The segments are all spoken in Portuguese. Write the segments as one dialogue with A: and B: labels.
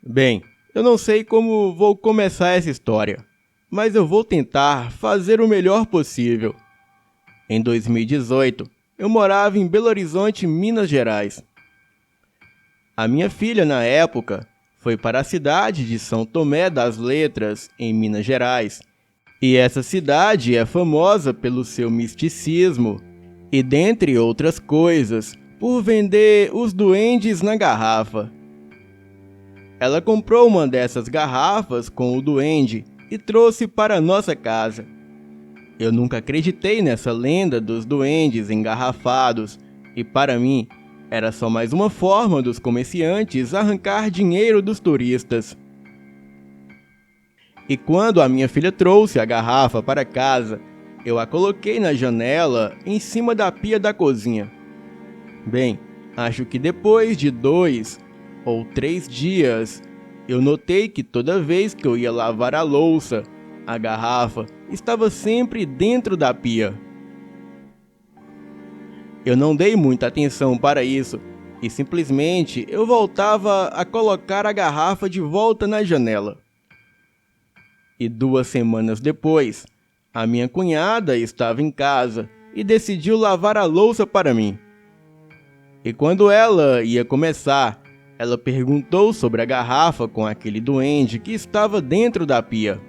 A: Bem, eu não sei como vou começar essa história, mas eu vou tentar fazer o melhor possível. Em 2018, eu morava em Belo Horizonte, Minas Gerais. A minha filha, na época, foi para a cidade de São Tomé das Letras, em Minas Gerais. E essa cidade é famosa pelo seu misticismo e, dentre outras coisas, por vender os duendes na garrafa. Ela comprou uma dessas garrafas com o duende e trouxe para nossa casa. Eu nunca acreditei nessa lenda dos duendes engarrafados e, para mim, era só mais uma forma dos comerciantes arrancar dinheiro dos turistas. E quando a minha filha trouxe a garrafa para casa, eu a coloquei na janela em cima da pia da cozinha. Bem, acho que depois de 2 ou 3 dias, eu notei que toda vez que eu ia lavar a louça, a garrafa estava sempre dentro da pia. Eu não dei muita atenção para isso e simplesmente eu voltava a colocar a garrafa de volta na janela. E 2 semanas depois, a minha cunhada estava em casa e decidiu lavar a louça para mim. E quando ela ia começar, ela perguntou sobre a garrafa com aquele duende que estava dentro da pia.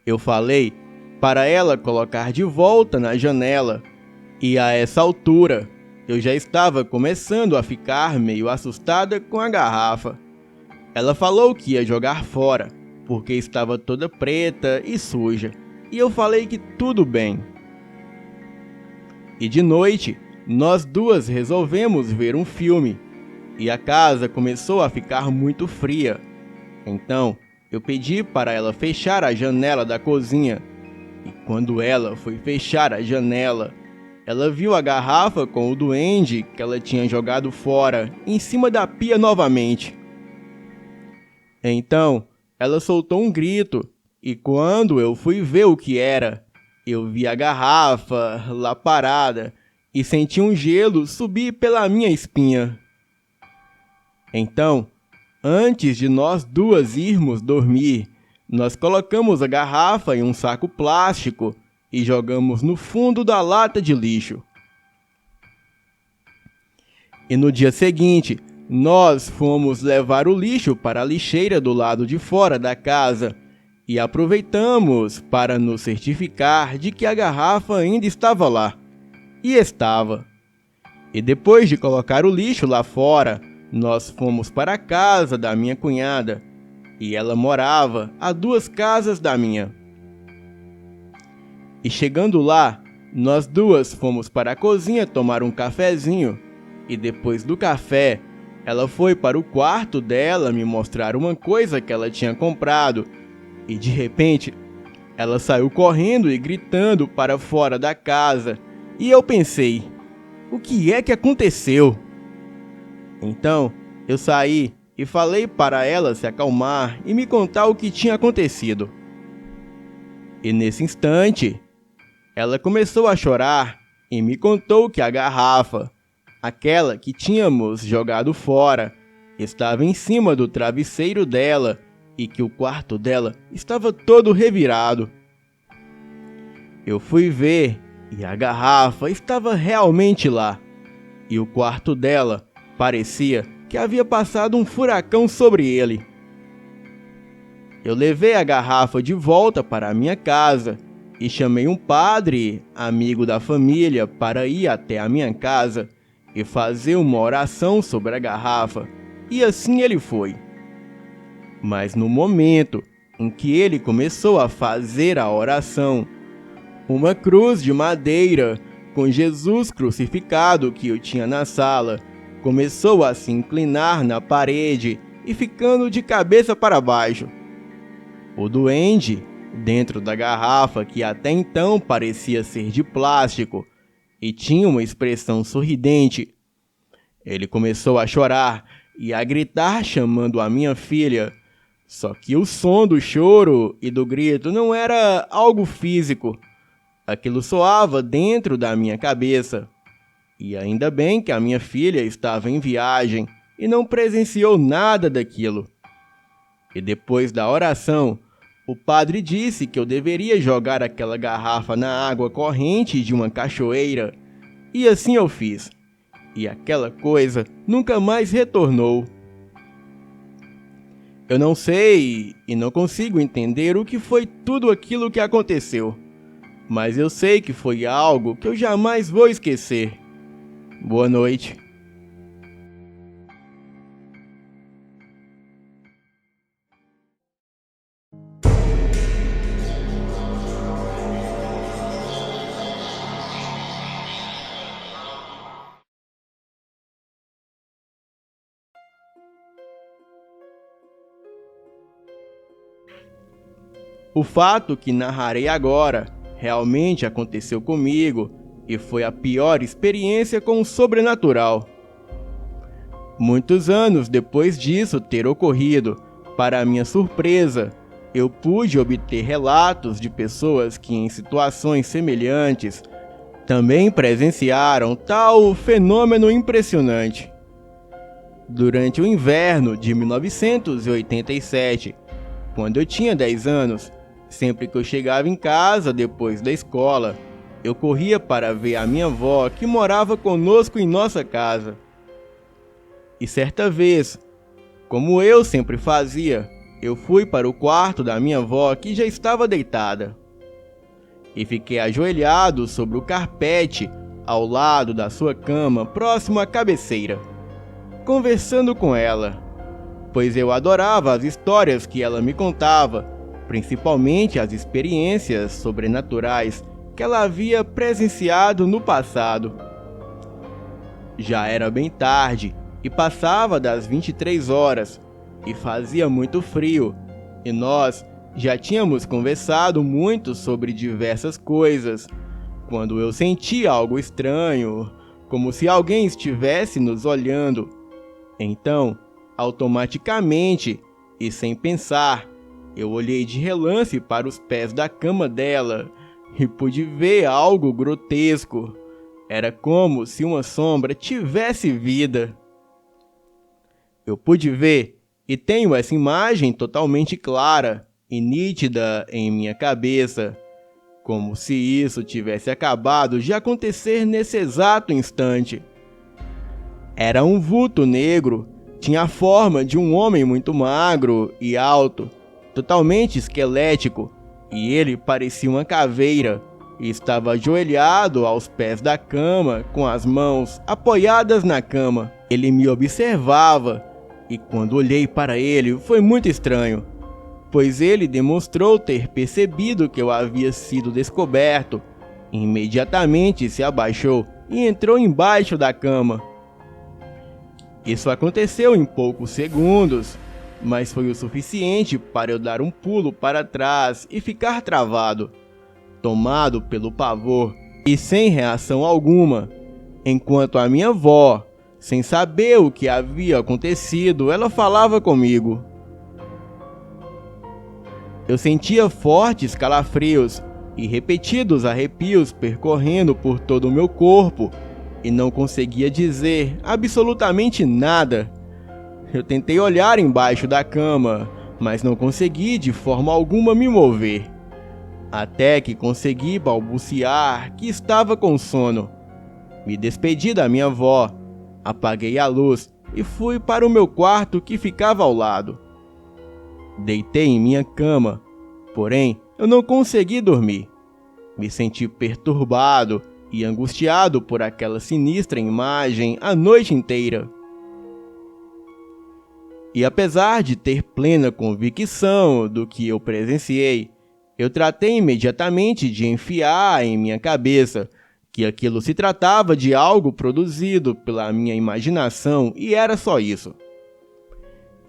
A: Eu falei para ela colocar de volta na janela, e a essa altura eu já estava começando a ficar meio assustada com a garrafa. Ela falou que ia jogar fora, porque estava toda preta e suja, e eu falei que tudo bem. E de noite, nós duas resolvemos ver um filme, e a casa começou a ficar muito fria. Então, eu pedi para ela fechar a janela da cozinha, e quando ela foi fechar a janela, ela viu a garrafa com o duende que ela tinha jogado fora, em cima da pia novamente. Então, ela soltou um grito, e quando eu fui ver o que era, eu vi a garrafa lá parada e senti um gelo subir pela minha espinha. Então, antes de nós duas irmos dormir, nós colocamos a garrafa em um saco plástico e jogamos no fundo da lata de lixo. E no dia seguinte, nós fomos levar o lixo para a lixeira do lado de fora da casa e aproveitamos para nos certificar de que a garrafa ainda estava lá. E estava. E depois de colocar o lixo lá fora, nós fomos para a casa da minha cunhada e ela morava a 2 casas da minha. E chegando lá, nós duas fomos para a cozinha tomar um cafezinho e depois do café, ela foi para o quarto dela me mostrar uma coisa que ela tinha comprado e de repente ela saiu correndo e gritando para fora da casa e eu pensei, o que é que aconteceu? Então eu saí e falei para ela se acalmar e me contar o que tinha acontecido. E nesse instante, ela começou a chorar e me contou que a garrafa, aquela que tínhamos jogado fora, estava em cima do travesseiro dela e que o quarto dela estava todo revirado. Eu fui ver e a garrafa estava realmente lá, e o quarto dela parecia que havia passado um furacão sobre ele. Eu levei a garrafa de volta para a minha casa e chamei um padre, amigo da família, para ir até a minha casa e fazer uma oração sobre a garrafa, e assim ele foi. Mas no momento em que ele começou a fazer a oração, uma cruz de madeira com Jesus crucificado que eu tinha na sala começou a se inclinar na parede e ficando de cabeça para baixo. O duende, dentro da garrafa que até então parecia ser de plástico e tinha uma expressão sorridente, ele começou a chorar e a gritar chamando a minha filha. Só que o som do choro e do grito não era algo físico. Aquilo soava dentro da minha cabeça. E ainda bem que a minha filha estava em viagem e não presenciou nada daquilo. E depois da oração, o padre disse que eu deveria jogar aquela garrafa na água corrente de uma cachoeira, e assim eu fiz. E aquela coisa nunca mais retornou. Eu não sei e não consigo entender o que foi tudo aquilo que aconteceu, mas eu sei que foi algo que eu jamais vou esquecer. Boa noite. O fato que narrarei agora realmente aconteceu comigo e foi a pior experiência com o sobrenatural. Muitos anos depois disso ter ocorrido, para minha surpresa, eu pude obter relatos de pessoas que, em situações semelhantes, também presenciaram tal fenômeno impressionante. Durante o inverno de 1987, quando eu tinha 10 anos, sempre que eu chegava em casa depois da escola, eu corria para ver a minha avó que morava conosco em nossa casa. E certa vez, como eu sempre fazia, eu fui para o quarto da minha avó que já estava deitada. E fiquei ajoelhado sobre o carpete ao lado da sua cama, próximo à cabeceira, conversando com ela, pois eu adorava as histórias que ela me contava, principalmente as experiências sobrenaturais que ela havia presenciado no passado. Já era bem tarde e passava das 23 horas e fazia muito frio, e nós já tínhamos conversado muito sobre diversas coisas, quando eu senti algo estranho, como se alguém estivesse nos olhando. Então, automaticamente e sem pensar, eu olhei de relance para os pés da cama dela e pude ver algo grotesco. Era como se uma sombra tivesse vida. Eu pude ver e tenho essa imagem totalmente clara e nítida em minha cabeça, como se isso tivesse acabado de acontecer nesse exato instante. Era um vulto negro, tinha a forma de um homem muito magro e alto, totalmente esquelético, e ele parecia uma caveira, e estava ajoelhado aos pés da cama, com as mãos apoiadas na cama. Ele me observava, e quando olhei para ele foi muito estranho, pois ele demonstrou ter percebido que eu havia sido descoberto. Imediatamente se abaixou e entrou embaixo da cama. Isso aconteceu em poucos segundos, mas foi o suficiente para eu dar um pulo para trás e ficar travado, tomado pelo pavor e sem reação alguma, enquanto a minha avó, sem saber o que havia acontecido, ela falava comigo. Eu sentia fortes calafrios e repetidos arrepios percorrendo por todo o meu corpo e não conseguia dizer absolutamente nada. Eu tentei olhar embaixo da cama, mas não consegui de forma alguma me mover. Até que consegui balbuciar que estava com sono. Me despedi da minha avó, apaguei a luz e fui para o meu quarto que ficava ao lado. Deitei em minha cama, porém eu não consegui dormir. Me senti perturbado e angustiado por aquela sinistra imagem a noite inteira. E apesar de ter plena convicção do que eu presenciei, eu tratei imediatamente de enfiar em minha cabeça que aquilo se tratava de algo produzido pela minha imaginação e era só isso.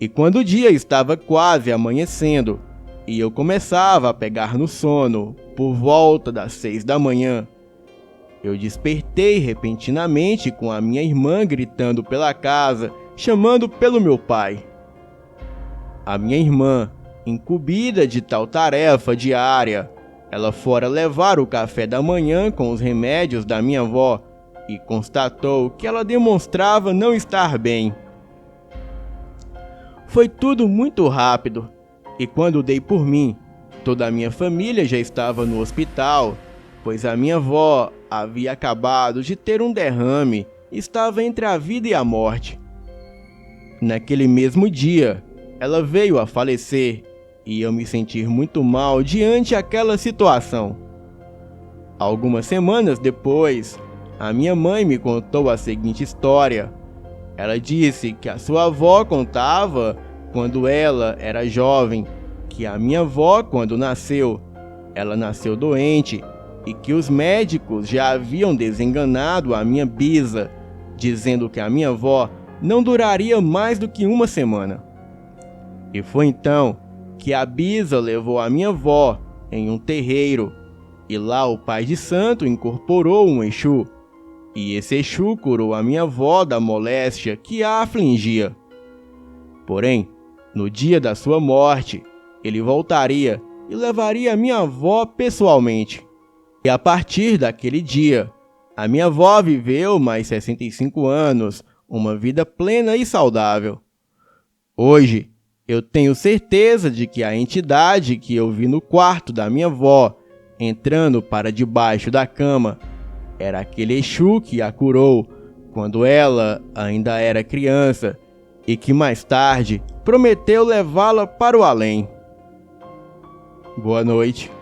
A: E quando o dia estava quase amanhecendo e eu começava a pegar no sono por volta das 6 da manhã, eu despertei repentinamente com a minha irmã gritando pela casa, chamando pelo meu pai. A minha irmã, incumbida de tal tarefa diária, ela fora levar o café da manhã com os remédios da minha avó e constatou que ela demonstrava não estar bem. Foi tudo muito rápido, e quando dei por mim, toda a minha família já estava no hospital, pois a minha avó havia acabado de ter um derrame e estava entre a vida e a morte. Naquele mesmo dia, ela veio a falecer e eu me senti muito mal diante aquela situação. Algumas semanas depois, a minha mãe me contou a seguinte história. Ela disse que a sua avó contava, quando ela era jovem, que a minha avó, quando nasceu, ela nasceu doente e que os médicos já haviam desenganado a minha bisa, dizendo que a minha avó não duraria mais do que uma semana. E foi então que a bisa levou a minha avó em um terreiro, e lá o pai de santo incorporou um Exu, e esse Exu curou a minha avó da moléstia que a afligia. Porém, no dia da sua morte, ele voltaria e levaria a minha avó pessoalmente. E a partir daquele dia, a minha avó viveu mais 65 anos, uma vida plena e saudável. Hoje, eu tenho certeza de que a entidade que eu vi no quarto da minha avó, entrando para debaixo da cama, era aquele Exu que a curou quando ela ainda era criança e que mais tarde prometeu levá-la para o além. Boa noite.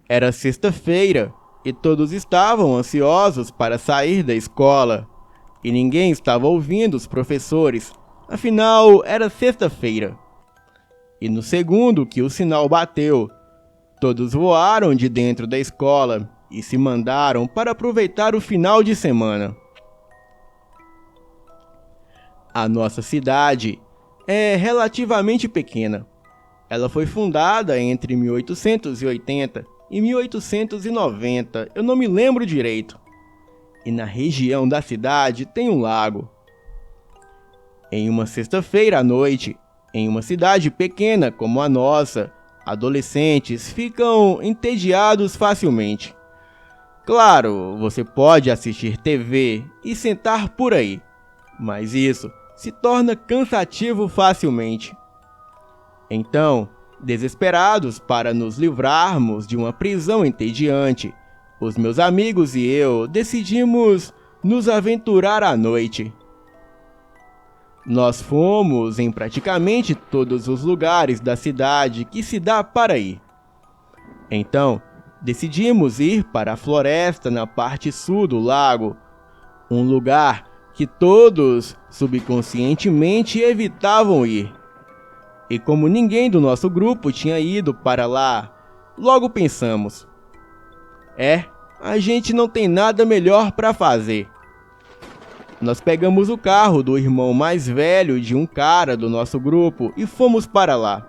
A: Era sexta-feira e todos estavam ansiosos para sair da escola. E ninguém estava ouvindo os professores, afinal era sexta-feira. E no segundo que o sinal bateu, todos voaram de dentro da escola e se mandaram para aproveitar o final de semana. A nossa cidade é relativamente pequena. Ela foi fundada entre 1880 e 1890, eu não me lembro direito. E na região da cidade tem um lago. Em uma sexta-feira à noite, em uma cidade pequena como a nossa, adolescentes ficam entediados facilmente. Claro, você pode assistir TV e sentar por aí, mas isso se torna cansativo facilmente. Então, desesperados para nos livrarmos de uma prisão entediante, os meus amigos e eu decidimos nos aventurar à noite. Nós fomos em praticamente todos os lugares da cidade que se dá para ir. Então, decidimos ir para a floresta na parte sul do lago, um lugar que todos subconscientemente evitavam ir. E como ninguém do nosso grupo tinha ido para lá, logo pensamos: a gente não tem nada melhor para fazer. Nós pegamos o carro do irmão mais velho de um cara do nosso grupo e fomos para lá.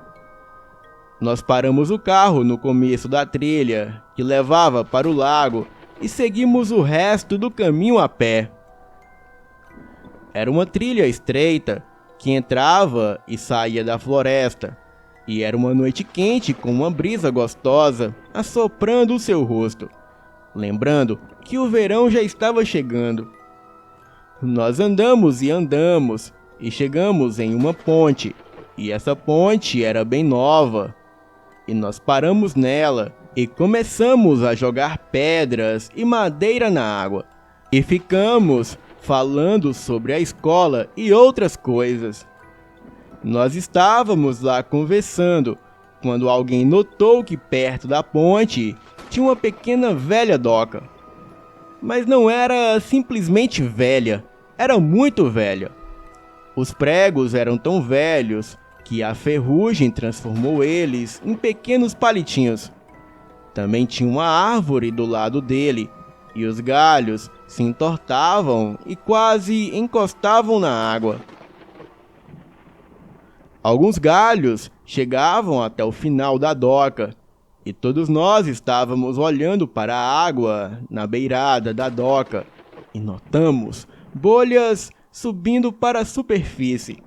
A: Nós paramos o carro no começo da trilha, que levava para o lago, e seguimos o resto do caminho a pé. Era uma trilha estreita, que entrava e saía da floresta, e era uma noite quente com uma brisa gostosa assoprando o seu rosto, lembrando que o verão já estava chegando. Nós andamos e chegamos em uma ponte, e essa ponte era bem nova, e nós paramos nela e começamos a jogar pedras e madeira na água, e ficamos falando sobre a escola e outras coisas. Nós estávamos lá conversando, quando alguém notou que perto da ponte tinha uma pequena velha doca. Mas não era simplesmente velha, era muito velha. Os pregos eram tão velhos que a ferrugem transformou eles em pequenos palitinhos. Também tinha uma árvore do lado dele, e os galhos se entortavam e quase encostavam na água. Alguns galhos chegavam até o final da doca, e todos nós estávamos olhando para a água na beirada da doca, e notamos bolhas subindo para a superfície.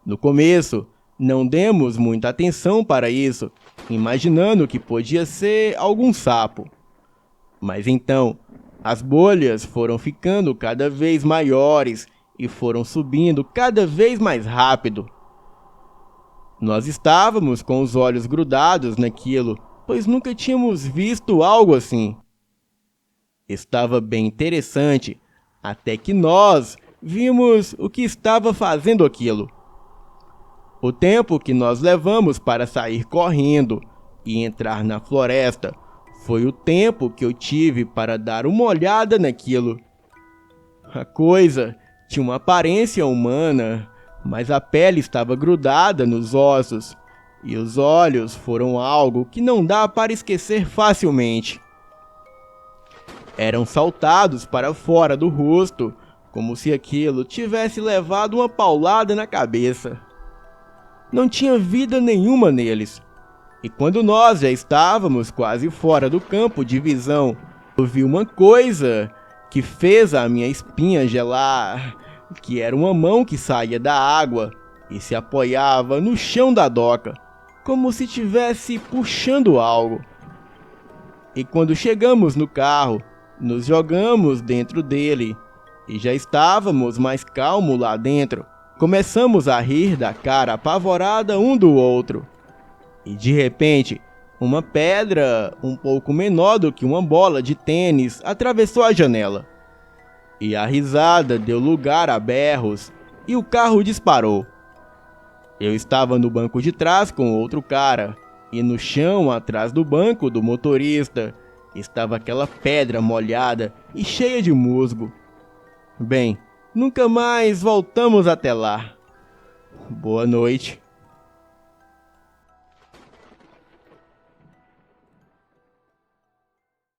A: No começo, não demos muita atenção para isso, imaginando que podia ser algum sapo. Mas então, as bolhas foram ficando cada vez maiores e foram subindo cada vez mais rápido. Nós estávamos com os olhos grudados naquilo, pois nunca tínhamos visto algo assim. Estava bem interessante, até que nós vimos o que estava fazendo aquilo. O tempo que nós levamos para sair correndo e entrar na floresta foi o tempo que eu tive para dar uma olhada naquilo. A coisa tinha uma aparência humana, mas a pele estava grudada nos ossos, e os olhos foram algo que não dá para esquecer facilmente. Eram saltados para fora do rosto, como se aquilo tivesse levado uma paulada na cabeça. Não tinha vida nenhuma neles. E quando nós já estávamos quase fora do campo de visão, eu vi uma coisa que fez a minha espinha gelar, que era uma mão que saía da água e se apoiava no chão da doca, como se estivesse puxando algo. E quando chegamos no carro, nos jogamos dentro dele e já estávamos mais calmos lá dentro. Começamos a rir da cara apavorada um do outro. E de repente, uma pedra um pouco menor do que uma bola de tênis atravessou a janela. E a risada deu lugar a berros e o carro disparou. Eu estava no banco de trás com outro cara, e no chão atrás do banco do motorista estava aquela pedra molhada e cheia de musgo. Bem, nunca mais voltamos até lá. Boa noite.